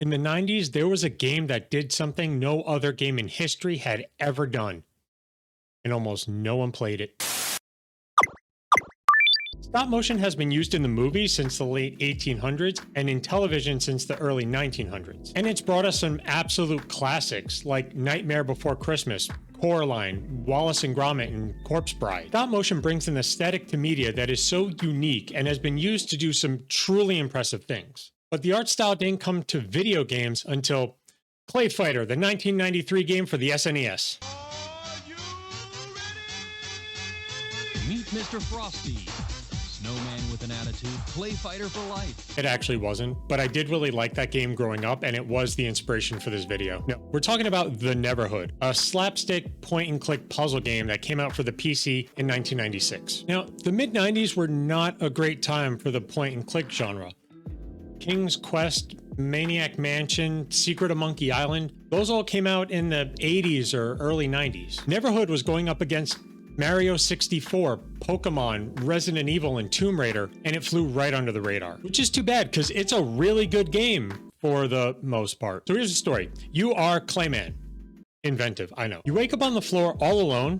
In the 90s, there was a game that did something no other game in history had ever done, and almost no one played it. Stop motion has been used in the movies since the late 1800s and in television since the early 1900s. And it's brought us some absolute classics like Nightmare Before Christmas, Coraline, Wallace and Gromit, and Corpse Bride. Stop motion brings an aesthetic to media that is so unique and has been used to do some truly impressive things. But the art style didn't come to video games until Clay Fighter, the 1993 game for the SNES. Meet Mr. Frosty. Snowman with an attitude, play fighter for life. It actually wasn't, but I did really like that game growing up, and it was the inspiration for this video. No, we're talking about the Neverhood, a slapstick point-and-click puzzle game that came out for the PC in 1996. Now, the mid-90s were not a great time for the point-and-click genre. King's Quest, Maniac Mansion, Secret of Monkey Island, those all came out in the 80s or early 90s. Neverhood was going up against Mario 64, Pokemon, Resident Evil, and Tomb Raider, and it flew right under the radar. Which is too bad, because it's a really good game for the most part. So here's the story. You are Clayman. Inventive, I know. You wake up on the floor all alone,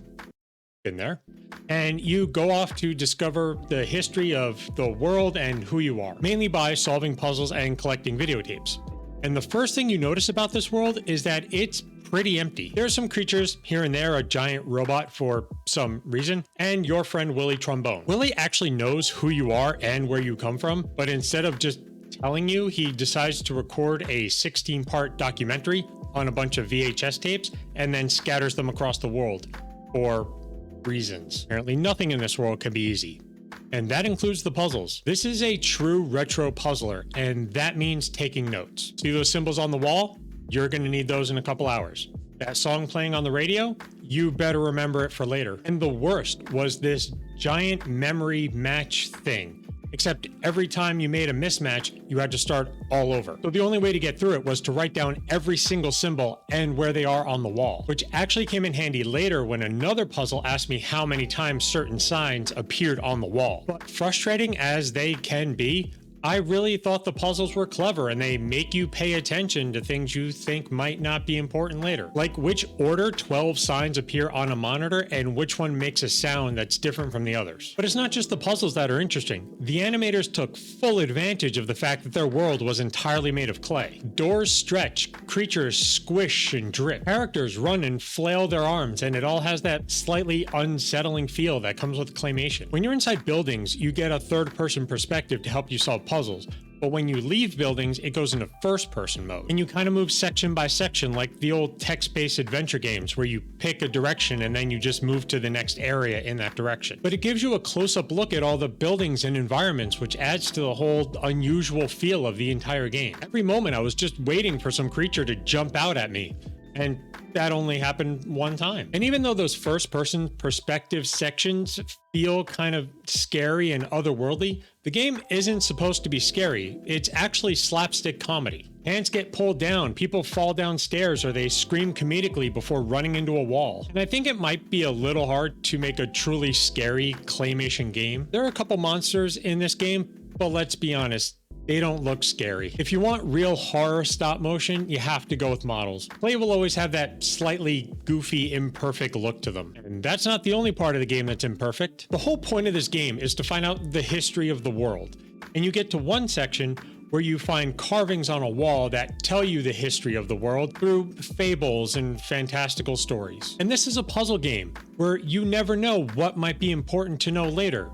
been there, and you go off to discover the history of the world and who you are, mainly by solving puzzles and collecting videotapes. And the first thing you notice about this world is that it's pretty empty. There are some creatures here and there, a giant robot for some reason, and your friend Willie Trombone. Willie actually knows who you are and where you come from, but instead of just telling you, he decides to record a 16-part documentary on a bunch of VHS tapes and then scatters them across the world for reasons. Apparently nothing in this world can be easy. And that includes the puzzles. This is a true retro puzzler, and that means taking notes. See those symbols on the wall? You're going to need those in a couple hours. That song playing on the radio? You better remember it for later. And the worst was this giant memory match thing. Except every time you made a mismatch, you had to start all over. So the only way to get through it was to write down every single symbol and where they are on the wall, which actually came in handy later when another puzzle asked me how many times certain signs appeared on the wall. But frustrating as they can be, I really thought the puzzles were clever and they make you pay attention to things you think might not be important later. Like which order 12 signs appear on a monitor and which one makes a sound that's different from the others. But it's not just the puzzles that are interesting. The animators took full advantage of the fact that their world was entirely made of clay. Doors stretch, creatures squish and drip, characters run and flail their arms, and it all has that slightly unsettling feel that comes with claymation. When you're inside buildings, you get a third-person perspective to help you solve puzzles, but when you leave buildings, it goes into first-person mode, and you kind of move section by section like the old text-based adventure games where you pick a direction and then you just move to the next area in that direction. But it gives you a close-up look at all the buildings and environments, which adds to the whole unusual feel of the entire game. Every moment I was just waiting for some creature to jump out at me, and that only happened one time. And even though those first-person perspective sections feel kind of scary and otherworldly, the game isn't supposed to be scary. It's actually slapstick comedy. Pants get pulled down, people fall downstairs, or they scream comedically before running into a wall. And I think it might be a little hard to make a truly scary claymation game. There are a couple monsters in this game, but let's be honest, they don't look scary. If you want real horror stop motion, you have to go with models. Clay will always have that slightly goofy, imperfect look to them. And that's not the only part of the game that's imperfect. The whole point of this game is to find out the history of the world. And you get to one section where you find carvings on a wall that tell you the history of the world through fables and fantastical stories. And this is a puzzle game where you never know what might be important to know later.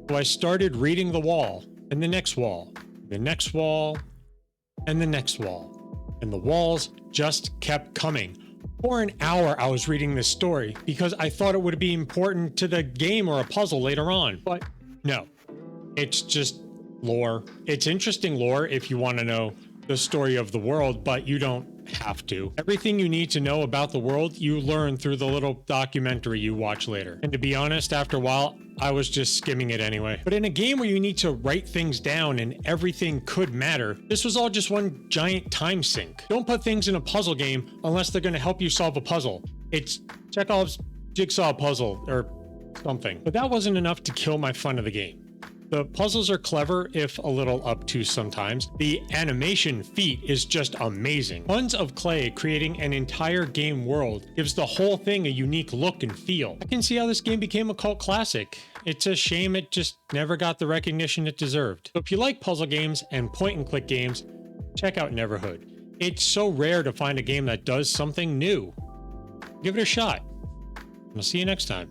So I started reading the wall, and the next wall, the next wall, and the next wall. And the walls just kept coming. For an hour, I was reading this story because I thought it would be important to the game or a puzzle later on. But no, it's just lore. It's interesting lore if you want to know the story of the world, but you don't have to. Everything you need to know about the world, you learn through the little documentary you watch later. And to be honest, after a while, I was just skimming it anyway. But in a game where you need to write things down and everything could matter, this was all just one giant time sink. Don't put things in a puzzle game unless they're going to help you solve a puzzle. It's Chekhov's jigsaw puzzle or something. But that wasn't enough to kill my fun of the game. The puzzles are clever, if a little obtuse sometimes. The animation feat is just amazing. Tons of clay creating an entire game world gives the whole thing a unique look and feel. I can see how this game became a cult classic. It's a shame it just never got the recognition it deserved. So if you like puzzle games and point-and-click games, check out Neverhood. It's so rare to find a game that does something new. Give it a shot. I'll see you next time.